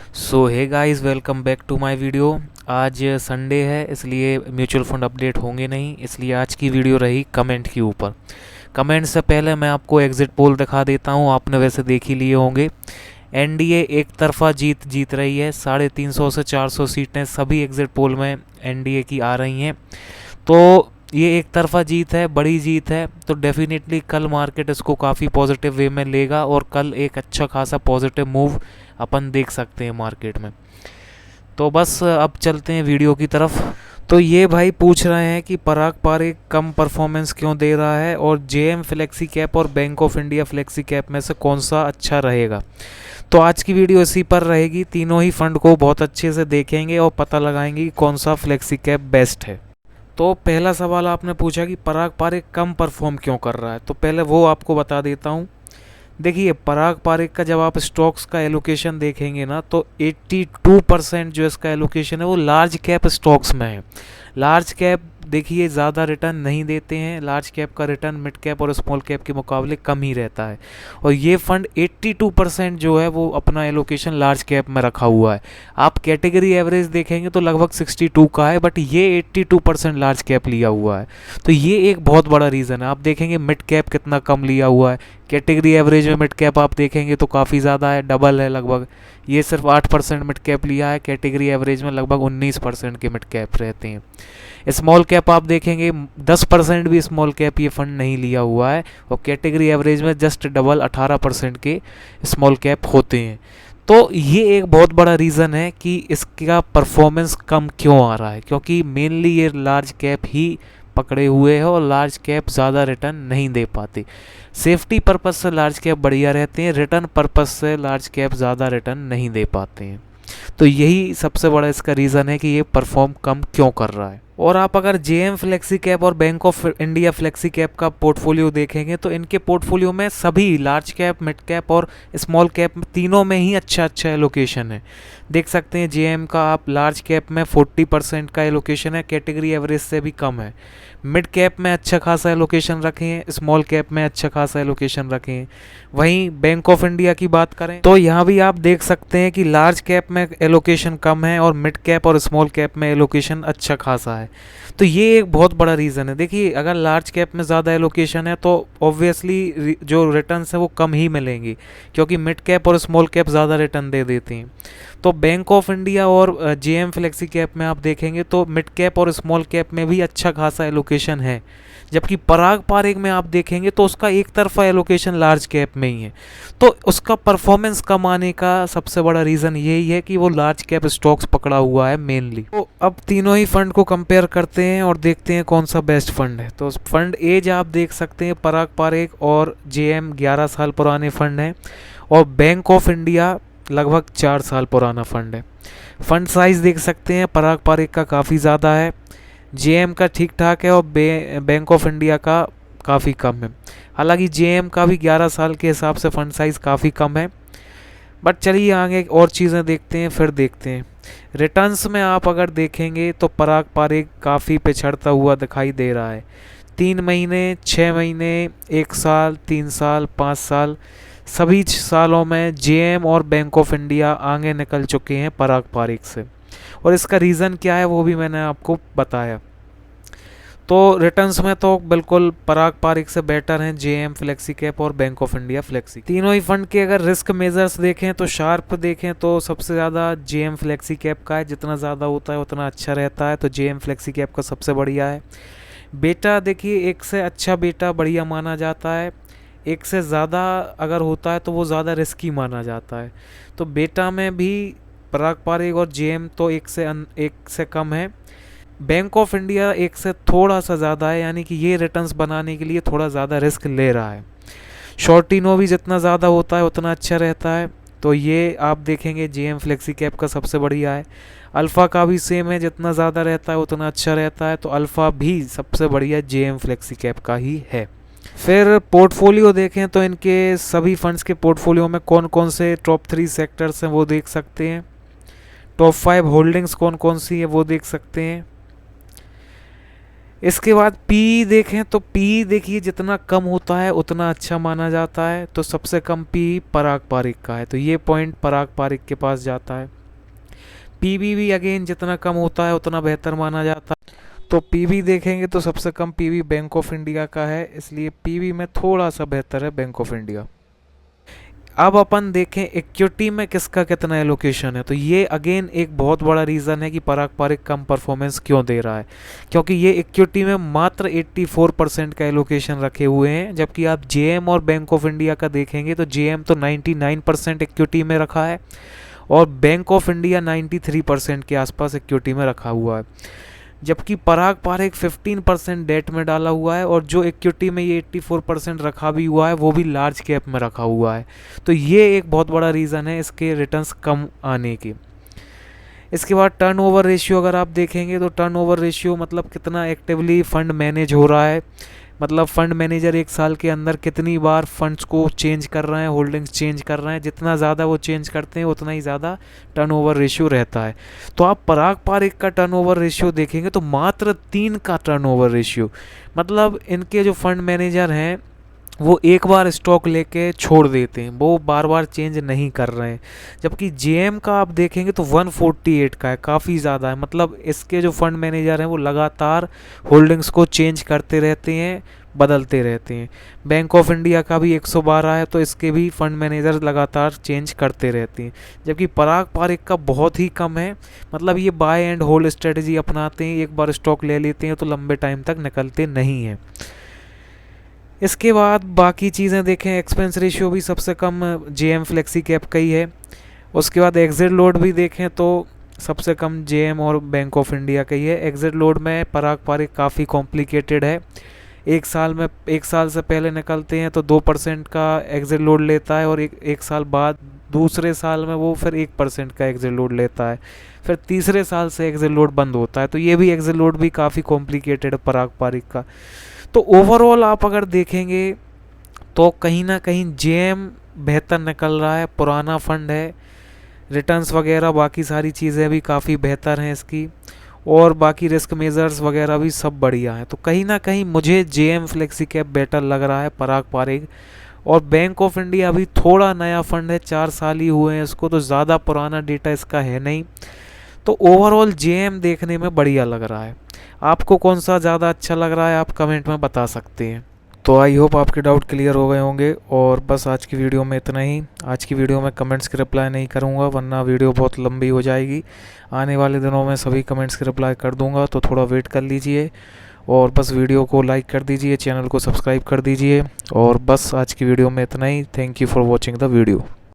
So hey guys, welcome back to my video. आज Sunday है इसलिए म्यूचुअल फंड अपडेट होंगे नहीं, इसलिए आज की वीडियो रही कमेंट के ऊपर। कमेंट से पहले मैं आपको एग्जिट पोल दिखा देता हूँ, आपने वैसे देख ही लिए होंगे। एनडीए एक तरफा जीत जीत रही है, 350 से 400 सीटें सभी एग्जिट पोल में एनडीए की आ रही हैं। तो ये एक तरफा जीत है, बड़ी जीत है, तो डेफिनेटली कल मार्केट इसको काफ़ी पॉजिटिव वे में लेगा और कल एक अच्छा खासा पॉजिटिव मूव अपन देख सकते हैं मार्केट में। तो बस अब चलते हैं वीडियो की तरफ। तो ये भाई पूछ रहे हैं कि पराग पारेख कम परफॉर्मेंस क्यों दे रहा है और जेएम फ्लेक्सी कैप और bank of India flexi cap में से कौन सा अच्छा रहेगा। तो आज की वीडियो इसी पर रहेगी, तीनों ही फंड को बहुत अच्छे से देखेंगे और पता लगाएंगे कि कौन सा फ्लेक्सी कैप बेस्ट है। तो पहला सवाल आपने पूछा कि पराग पारेख कम परफॉर्म क्यों कर रहा है, तो पहले वो आपको बता देता हूँ। देखिए, पराग पारेख का जब आप स्टॉक्स का एलोकेशन देखेंगे ना, तो 82% जो इसका एलोकेशन है वो लार्ज कैप स्टॉक्स में है। लार्ज कैप देखिए ज़्यादा रिटर्न नहीं देते हैं, लार्ज कैप का रिटर्न मिड कैप और स्मॉल कैप के मुकाबले कम ही रहता है। और ये फंड 82% जो है वो अपना एलोकेशन लार्ज कैप में रखा हुआ है। आप कैटेगरी एवरेज देखेंगे तो लगभग 62 का है, बट ये 82% लार्ज कैप लिया हुआ है। तो ये एक बहुत बड़ा रीज़न है। आप देखेंगे मिड कैप कितना कम लिया हुआ है, कैटेगरी एवरेज में मिड कैप आप देखेंगे तो काफ़ी ज़्यादा है, डबल है लगभग। ये सिर्फ 8% मिड कैप लिया है, कैटेगरी एवरेज में लगभग 19% के मिड कैप रहते हैं। स्मॉल कैप आप देखेंगे 10% भी स्मॉल कैप ये फंड नहीं लिया हुआ है, और कैटेगरी एवरेज में जस्ट डबल 18% के स्मॉल कैप होते हैं। तो ये एक बहुत बड़ा रीज़न है कि इसका परफॉर्मेंस कम क्यों आ रहा है, क्योंकि मेनली ये लार्ज कैप ही पकड़े हुए हैं और लार्ज कैप ज़्यादा रिटर्न नहीं दे पाते। सेफ्टी पर्पस से लार्ज कैप बढ़िया रहते हैं, रिटर्न पर्पस से लार्ज कैप ज़्यादा रिटर्न नहीं दे पाते हैं। तो यही सबसे बड़ा इसका रीज़न है कि ये परफॉर्म कम क्यों कर रहा है। और आप अगर जेएम फ्लेक्सी कैप और bank of India flexi cap का पोर्टफोलियो देखेंगे तो इनके पोर्टफोलियो में सभी लार्ज कैप, मिड कैप और स्मॉल कैप तीनों में ही अच्छा अच्छा एलोकेशन है। देख सकते हैं जेएम का आप लार्ज कैप में 40% का एलोकेशन है, कैटेगरी एवरेज से भी कम है। मिड कैप में अच्छा खासा एलोकेशन रखे हैं, स्मॉल कैप में अच्छा खासा एलोकेशन रखे हैं। वहीं बैंक ऑफ इंडिया की बात करें तो यहाँ भी आप देख सकते हैं कि लार्ज कैप में एलोकेशन कम है और मिड कैप और स्मॉल कैप में एलोकेशन अच्छा खासा है। तो ये एक बहुत बड़ा रीज़न है। देखिए, अगर लार्ज कैप में ज़्यादा एलोकेशन है तो ऑब्वियसली जो रिटर्न्स है वो कम ही मिलेंगी, क्योंकि मिड कैप और स्मॉल कैप ज़्यादा रिटर्न दे देती हैं। तो बैंक ऑफ इंडिया और जेएम फ्लेक्सी कैप में आप देखेंगे तो मिड कैप और स्मॉल कैप में भी अच्छा खासा एलोकेशन है, जबकि पराग पारेख में आप देखेंगे तो उसका एक तरफा एलोकेशन लार्ज कैप में ही है। तो उसका परफॉर्मेंस कम आने का सबसे बड़ा रीज़न यही है कि वो लार्ज कैप स्टॉक्स पकड़ा हुआ है मेनली। तो अब तीनों ही फंड को कंपेयर करते हैं और देखते हैं कौन सा बेस्ट फंड है। तो फंड एज आप देख सकते हैं, पराग पारेख और जेएम 11 साल पुराने फंड हैं, और बैंक ऑफ इंडिया लगभग 4 साल पुराना फंड है। फंड साइज़ देख सकते हैं, पराग पारेख का काफ़ी ज़्यादा है, जेएम का ठीक ठाक है, और बैंक ऑफ इंडिया का काफ़ी कम है। हालांकि जेएम का भी 11 साल के हिसाब से फंड साइज़ काफ़ी कम है। बट चलिए आगे और चीज़ें देखते हैं, फिर देखते हैं रिटर्न्स में। आप अगर देखेंगे तो पराग पारेख काफ़ी पिछड़ता हुआ दिखाई दे रहा है। 3 महीने, 6 महीने, 1 साल, 3 साल, 5 साल, सभी सालों में जेएम और बैंक ऑफ इंडिया आगे निकल चुके हैं पराग पारेख से। और इसका रीज़न क्या है वो भी मैंने आपको बताया। तो रिटर्न्स में तो बिल्कुल पराग पारेख से बेटर हैं जेएम फ्लेक्सी कैप और बैंक ऑफ इंडिया फ्लेक्सी। तीनों ही फंड के अगर रिस्क मेजर्स देखें तो शार्प देखें तो सबसे ज़्यादा जेएम फ्लेक्सी कैप का है, जितना ज़्यादा होता है उतना अच्छा रहता है। तो जेएम फ्लेक्सी कैप का सबसे बढ़िया है। बेटा देखिए, एक से अच्छा बेटा बढ़िया माना जाता है, एक से ज़्यादा अगर होता है तो वो ज़्यादा रिस्की माना जाता है। तो बेटा में भी पराग पारेख और जेएम तो एक से कम है। बैंक ऑफ इंडिया एक से थोड़ा सा ज़्यादा है, यानी कि ये रिटर्न्स बनाने के लिए थोड़ा ज़्यादा रिस्क ले रहा है। शॉर्टिनो भी जितना ज़्यादा होता है उतना अच्छा रहता है। तो ये आप देखेंगे जेएम फ्लेक्सी कैप का सबसे बढ़िया है। अल्फ़ा का भी सेम है, जितना ज़्यादा रहता है उतना अच्छा रहता है। तो अल्फ़ा भी सबसे बढ़िया जेएम फ्लेक्सी कैप का ही है। फिर पोर्टफोलियो देखें तो इनके सभी फंड्स के पोर्टफोलियो में कौन कौन से टॉप 3 सेक्टर्स हैं वो देख सकते हैं। टॉप 5 होल्डिंग्स कौन कौन सी है वो देख सकते हैं। इसके बाद पी देखें तो पी देखिए, जितना कम होता है उतना अच्छा माना जाता है। तो सबसे कम पी पराग पारेख का है, तो ये पॉइंट पराग पारेख के पास जाता है। पीवी भी अगेन जितना कम होता है उतना बेहतर माना जाता है। तो पीवी देखेंगे तो सबसे कम पीवी बैंक ऑफ इंडिया का है, इसलिए पीवी में थोड़ा सा बेहतर है बैंक ऑफ इंडिया। अब अपन देखें इक्विटी में किसका कितना एलोकेशन है, तो ये अगेन एक बहुत बड़ा रीज़न है कि पराग पारिक कम परफॉर्मेंस क्यों दे रहा है, क्योंकि ये इक्विटी में मात्र 84% का एलोकेशन रखे हुए हैं, जबकि आप जेएम और बैंक ऑफ इंडिया का देखेंगे तो जेएम तो 99% इक्विटी में रखा है और बैंक ऑफ इंडिया 93% के आसपास इक्विटी में रखा हुआ है, जबकि पराग पारिक 15% डेट में डाला हुआ है और जो इक्विटी में ये 84% रखा भी हुआ है वो भी लार्ज कैप में रखा हुआ है। तो ये एक बहुत बड़ा रीज़न है इसके रिटर्न्स कम आने की। इसके बाद टर्नओवर रेशियो अगर आप देखेंगे तो टर्नओवर रेशियो मतलब कितना एक्टिवली फंड मैनेज हो रहा है, मतलब फंड मैनेजर एक साल के अंदर कितनी बार फंड्स को चेंज कर रहे हैं, होल्डिंग्स चेंज कर रहे हैं, जितना ज़्यादा वो चेंज करते हैं उतना ही ज़्यादा टर्नओवर रेशियो रहता है। तो आप पराग पारिक का टर्नओवर रेशियो देखेंगे तो मात्र 3 का टर्नओवर रेशियो, मतलब इनके जो फंड मैनेजर हैं वो एक बार स्टॉक लेके छोड़ देते हैं, वो बार बार चेंज नहीं कर रहे हैं। जबकि जेएम का आप देखेंगे तो 148 का है, काफ़ी ज़्यादा है, मतलब इसके जो फंड मैनेजर हैं वो लगातार होल्डिंग्स को चेंज करते रहते हैं, बदलते रहते हैं। बैंक ऑफ इंडिया का भी 112 है, तो इसके भी फंड मैनेजर लगातार चेंज करते रहते हैं। जबकि पराग पारिक का बहुत ही कम है, मतलब ये बाय एंड होल्ड स्ट्रेटजी अपनाते हैं, एक बार स्टॉक ले लेते हैं तो लंबे टाइम तक निकलते नहीं हैं। इसके बाद बाकी चीज़ें देखें, एक्सपेंस रेशियो भी सबसे कम जेएम फ्लेक्सी कैप का ही है। उसके बाद एग्जिट लोड भी देखें तो सबसे कम जेएम और बैंक ऑफ इंडिया का ही है। एग्जिट लोड में पराग पारिक काफ़ी कॉम्प्लिकेटेड है, एक साल से पहले निकलते हैं तो 2% का एग्जिट लोड लेता है और एक साल बाद दूसरे साल में वो फिर 1% का एग्जिट लोड लेता है, फिर तीसरे साल से एग्जिट लोड बंद होता है। तो ये भी एग्जिट लोड भी काफ़ी कॉम्प्लिकेटेड है पराग पारिक का। तो ओवरऑल आप अगर देखेंगे तो कहीं ना कहीं जेएम बेहतर निकल रहा है, पुराना फंड है, रिटर्न्स वगैरह बाकी सारी चीज़ें भी काफ़ी बेहतर हैं इसकी, और बाकी रिस्क मेजर्स वगैरह भी सब बढ़िया हैं। तो कहीं ना कहीं मुझे जेएम फ्लेक्सी कैप बेटर लग रहा है पराग पारिक। और बैंक ऑफ इंडिया अभी थोड़ा नया फंड है, 4 साल ही हुए हैं इसको, तो ज़्यादा पुराना डेटा इसका है नहीं। तो ओवरऑल जेएम देखने में बढ़िया लग रहा है। आपको कौन सा ज़्यादा अच्छा लग रहा है आप कमेंट में बता सकते हैं। तो आई होप आपके डाउट क्लियर हो गए होंगे। और बस आज की वीडियो में इतना ही। आज की वीडियो में कमेंट्स के रिप्लाई नहीं करूँगा वरना वीडियो बहुत लंबी हो जाएगी। आने वाले दिनों में सभी कमेंट्स के रिप्लाई कर दूँगा, तो थोड़ा वेट कर लीजिए। और बस वीडियो को लाइक कर दीजिए, चैनल को सब्सक्राइब कर दीजिए। और बस आज की वीडियो में इतना ही। Thank you for watching the video.